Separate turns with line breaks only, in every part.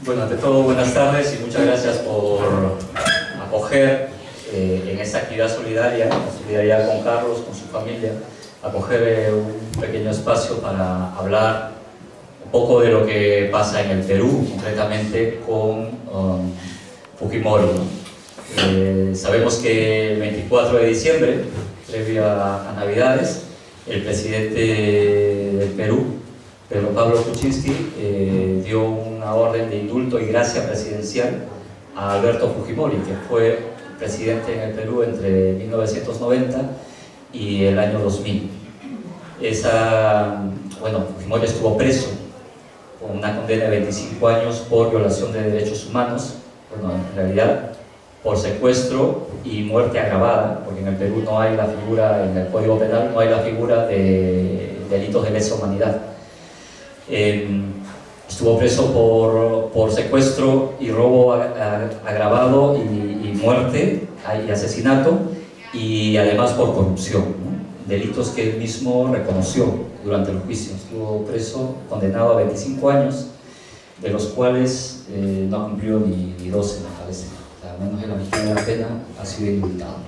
Bueno, ante todo, buenas tardes y muchas gracias por acoger en esta actividad solidaria, con Carlos, con su familia, acoger un pequeño espacio para hablar un poco de lo que pasa en el Perú, concretamente con Fujimori, ¿no? Sabemos que el 24 de diciembre, previo a Navidades, el presidente del Perú, Pedro Pablo Kuczynski, dio una orden de indulto y gracia presidencial a Alberto Fujimori, que fue presidente en el Perú entre 1990 y el año 2000. Fujimori estuvo preso con una condena de 25 años por violación de derechos humanos, en realidad por secuestro y muerte agravada, porque en el Perú no hay la figura, en el Código Penal no hay la figura de delitos de lesa humanidad. Estuvo preso por secuestro y robo agravado y muerte y asesinato, y además por corrupción, ¿no? Delitos que él mismo reconoció durante el juicio. Estuvo preso, condenado a 25 años, de los cuales no ha cumplido ni 12, me parece. O sea, menos de la mitad de la pena ha sido indultado.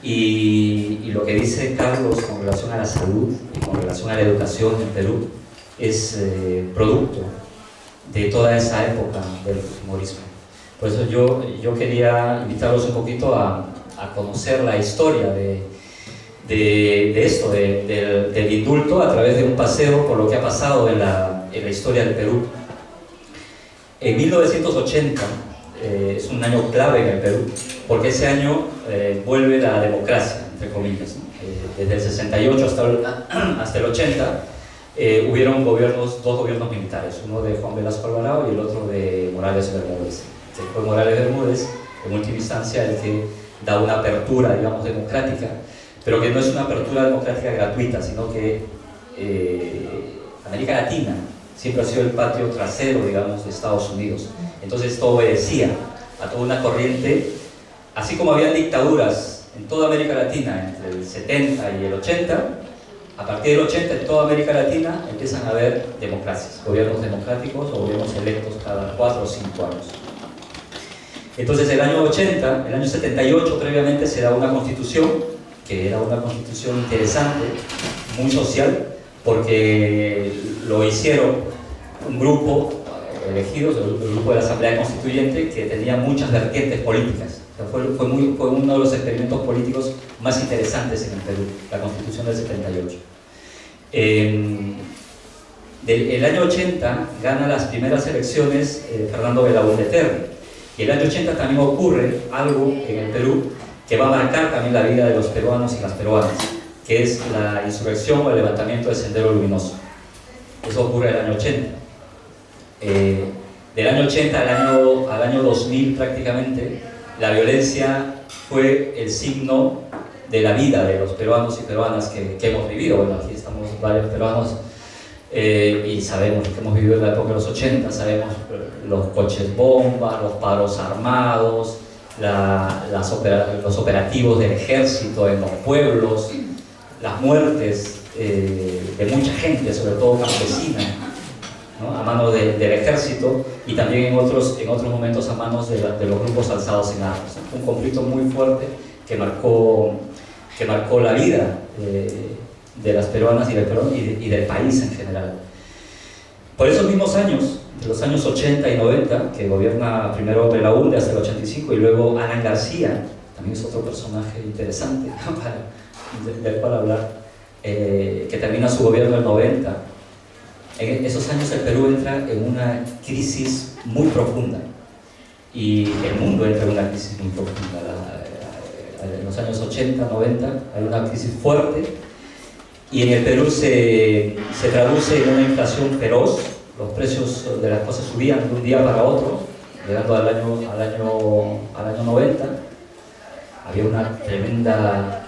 Y lo que dice Carlos con relación a la salud y con relación a la educación en Perú es producto de toda esa época del fujimorismo. Por eso yo quería invitarlos un poquito a conocer la historia de esto, del indulto, a través de un paseo por lo que ha pasado en la historia del Perú. En 1980 es un año clave en el Perú, porque ese año vuelve la democracia, entre comillas, ¿no? Desde el 68 hasta el 80 hubieron dos gobiernos militares, uno de Juan Velasco Alvarado y el otro de Morales Bermúdez. Fue Morales Bermúdez, en última instancia, el que da una apertura, digamos, democrática, pero que no es una apertura democrática gratuita, sino que América Latina siempre ha sido el patio trasero, digamos, de Estados Unidos. Entonces esto obedecía a toda una corriente, así como había dictaduras en toda América Latina entre el 70 y el 80, a partir del 80 en toda América Latina empiezan a haber democracias, gobiernos democráticos o gobiernos electos cada 4 o 5 años. Entonces el año 80, el año 78 previamente se da una constitución, que era una constitución interesante, muy social, porque lo hicieron un grupo elegidos, el grupo de la Asamblea Constituyente, que tenía muchas vertientes políticas. O sea, fue uno de los experimentos políticos más interesantes en el Perú, la Constitución del 78. El año 80 gana las primeras elecciones Fernando Belaúnde Terry, y el año 80 también ocurre algo en el Perú que va a marcar también la vida de los peruanos y las peruanas, que es la insurrección o el levantamiento del Sendero Luminoso. Eso ocurre el año 80. Del año 80 al año 2000 prácticamente, la violencia fue el signo de la vida de los peruanos y peruanas que hemos vivido. Bueno, aquí estamos varios peruanos y sabemos que hemos vivido en la época de los 80, sabemos los coches bomba, los paros armados, los operativos del ejército en los pueblos, las muertes de mucha gente, sobre todo campesina, ¿no? A manos del ejército, y también en otros momentos a manos de los grupos alzados en armas. Un conflicto muy fuerte que marcó la vida de las peruanas y del Perú y del país en general. Por esos mismos años, de los años 80 y 90, que gobierna primero Belaúnde hasta el 85 y luego Alan García, también es otro personaje interesante del cual hablar, que termina su gobierno en el 90. En esos años el Perú entra en una crisis muy profunda, y el mundo entra en una crisis muy profunda. En los años 80, 90 hay una crisis fuerte, y en el Perú se traduce en una inflación feroz. Los precios de las cosas subían de un día para otro, llegando al año 90. Había una tremenda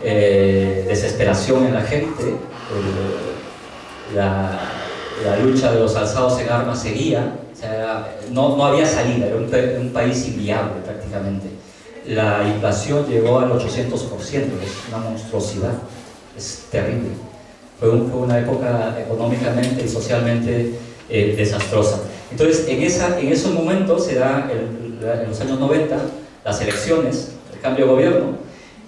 desesperación en la gente. La lucha de los alzados en armas seguía. O sea, no había salida, era un país inviable prácticamente. La inflación llegó al 800%, es una monstruosidad, es terrible. Fue una época económicamente y socialmente desastrosa. Entonces, en esos momentos se da, en los años 90, las elecciones, el cambio de gobierno,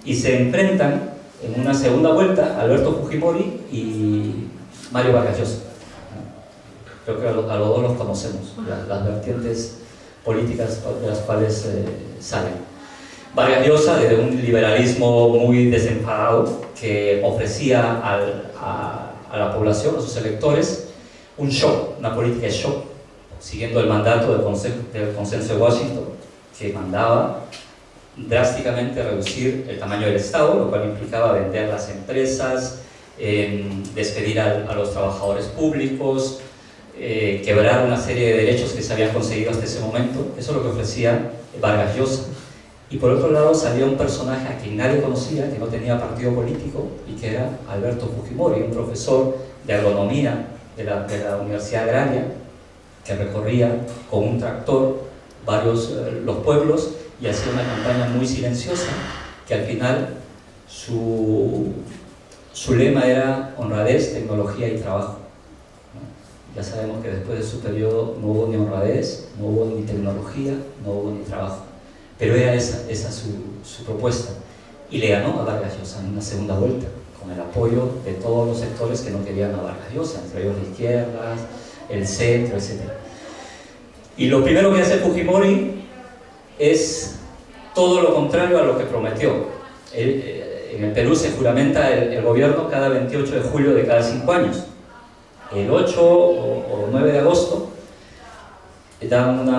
y se enfrentan en una segunda vuelta Alberto Fujimori y Mario Vargas Llosa. Creo que a los dos los conocemos, las vertientes políticas de las cuales salen. Vargas Llosa, desde un liberalismo muy desenfadado, que ofrecía a la población, a sus electores, un shock, una política de shock, siguiendo el mandato del consenso de Washington, que mandaba drásticamente reducir el tamaño del Estado, lo cual implicaba vender las empresas, despedir a los trabajadores públicos, quebrar una serie de derechos que se habían conseguido hasta ese momento. Eso es lo que ofrecía Vargas Llosa. Y por otro lado salía un personaje a quien nadie conocía, que no tenía partido político, y que era Alberto Fujimori, un profesor de agronomía de la Universidad Agraria, que recorría con un tractor los pueblos y hacía una campaña muy silenciosa, que al final su lema era honradez, tecnología y trabajo. Ya sabemos que después de su periodo no hubo ni honradez, no hubo ni tecnología, no hubo ni trabajo. Pero era esa su propuesta. Y le ganó a Vargas Llosa en una segunda vuelta, con el apoyo de todos los sectores que no querían a Vargas Llosa, entre ellos la izquierda, el centro, etc. Y lo primero que hace Fujimori es todo lo contrario a lo que prometió. En el Perú se juramenta el gobierno cada 28 de julio de cada 5 años. El 8 o 9 de agosto dan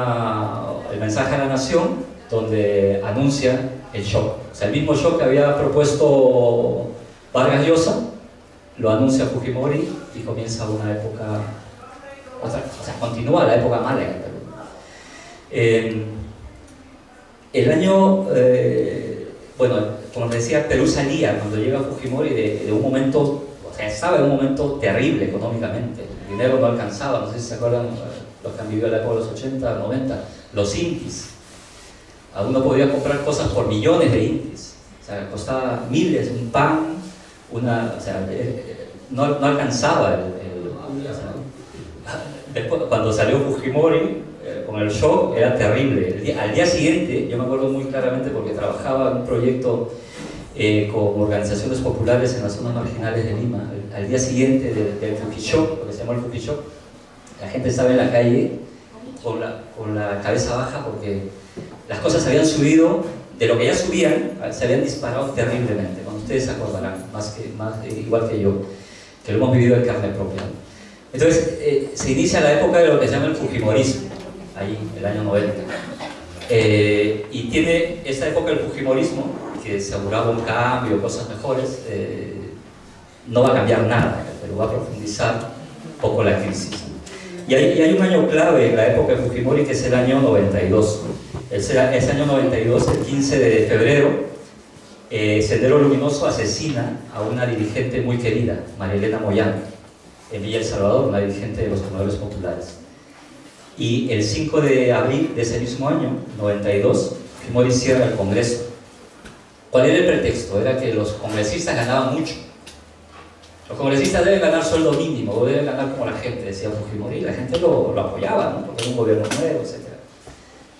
el mensaje a la nación, donde anuncia el shock. O sea, el mismo shock que había propuesto Vargas Llosa, lo anuncia Fujimori y comienza una época, o sea, continúa la época mala en el Perú. El año, bueno, como les decía, Perú salía cuando llega Fujimori de un momento, o sea, estaba en un momento terrible económicamente. El dinero no alcanzaba, no sé si se acuerdan los que han vivido en la época de los 80, 90, los intis. A uno podía comprar cosas por millones de intis, o sea, costaba miles, un pan, o sea, no alcanzaba después, cuando salió Fujimori, con el shock, era terrible. Al día siguiente, yo me acuerdo muy claramente porque trabajaba en un proyecto con organizaciones populares en las zonas marginales de Lima. Al día siguiente del Fujishock, lo que se llamó el Fujishock, la gente estaba en la calle con la cabeza baja porque las cosas habían subido, de lo que ya subían, se habían disparado terriblemente. Cuando ustedes se acordarán, igual que yo, que lo hemos vivido en carne propia. Entonces, se inicia la época de lo que se llama el Fujimorismo, ahí, el año 90. Y tiene esta época del Fujimorismo, que se auguraba un cambio, cosas mejores, no va a cambiar nada, pero va a profundizar un poco la crisis. Y hay un año clave en la época de Fujimori, que es el año 92. Ese año 92, el 15 de febrero, Sendero Luminoso asesina a una dirigente muy querida, María Elena Moyano, en Villa El Salvador, una dirigente de los comedores populares. Y el 5 de abril de ese mismo año, 92, Fujimori cierra el Congreso. ¿Cuál era el pretexto? Era que los congresistas ganaban mucho. Los congresistas deben ganar sueldo mínimo, o deben ganar como la gente, decía Fujimori, y la gente lo apoyaba, ¿no? Porque era un gobierno nuevo, etc.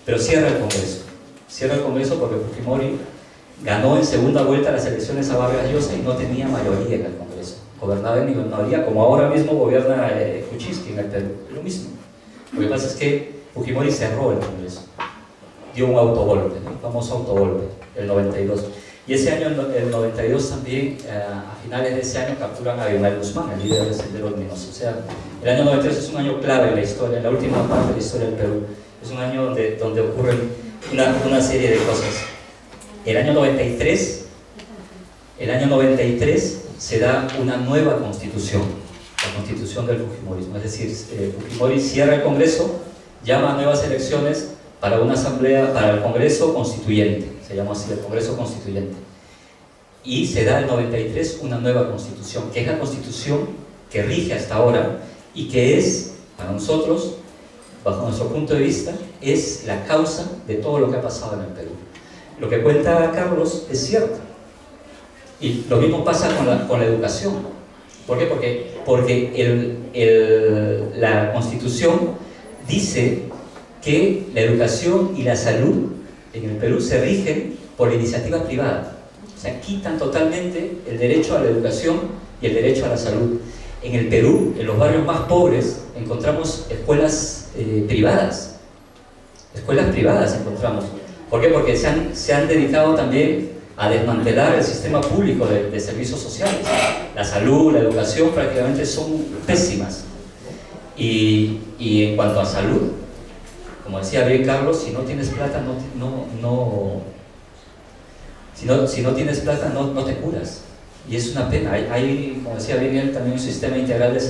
Pero cierra el Congreso. Cierra el Congreso porque Fujimori ganó en segunda vuelta las elecciones a Vargas Llosa y no tenía mayoría en el Congreso. Gobernaba en minoría, como ahora mismo gobierna Kuczynski en el Perú. Lo mismo. Lo que pasa es que Fujimori cerró el Congreso. Dio un autogolpe, ¿no? El famoso autogolpe, el 92. Y ese año, el 92 también, a finales de ese año, capturan a Bionel Guzmán, el líder del Sendero Luminoso. O sea, el año 93 es un año clave en la historia, en la última parte de la historia del Perú. Es un año donde ocurren una serie de cosas. El año 93 se da una nueva constitución, la constitución del Fujimorismo. Es decir, Fujimori cierra el Congreso, llama a nuevas elecciones para una asamblea, para el Congreso Constituyente, se llama así, el Congreso Constituyente. Y se da en el 93 una nueva constitución, que es la constitución que rige hasta ahora y que es, para nosotros, bajo nuestro punto de vista, es la causa de todo lo que ha pasado en el Perú. Lo que cuenta Carlos es cierto. Y lo mismo pasa con la educación. ¿Por qué? Porque la Constitución dice que la educación y la salud en el Perú se rigen por la iniciativa privada. O sea, quitan totalmente el derecho a la educación y el derecho a la salud. En el Perú, en los barrios más pobres, encontramos escuelas privadas. Escuelas privadas encontramos. ¿Por qué? Porque se han dedicado también a desmantelar el sistema público de servicios sociales. La salud, la educación prácticamente son pésimas. Y en cuanto a salud, como decía bien Carlos, si no tienes plata si no tienes plata no te curas. Y es una pena. Hay, como decía bien él, también un sistema integral de salud